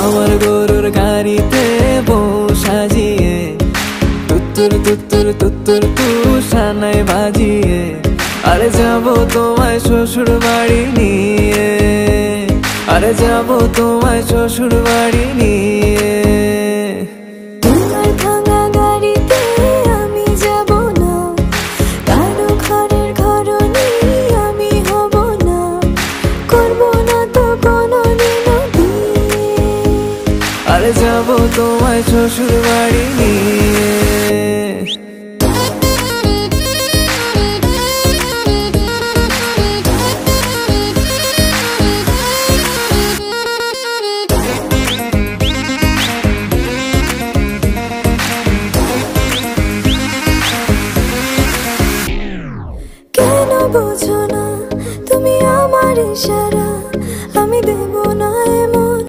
আমার গরুর গাড়িতে বউ সাজিয়ে তুত্তুর তুত্তুর তুত্তুর তুষানায় বাজিয়ে আরে যাবো তোমায় শ্বশুর বাড়ি নিয়ে, আরে যাবো তোমায় শ্বশুর বাড়ি নিয়ে। তোমার ভাঙা গাড়িতে আমি যাব না, কারো ঘরের ঘরনি আমি হব না, করব না তো কোনোদিনও বিয়ে। আরে যাবো তোমায় শ্বশুর বাড়ি নিয়ে।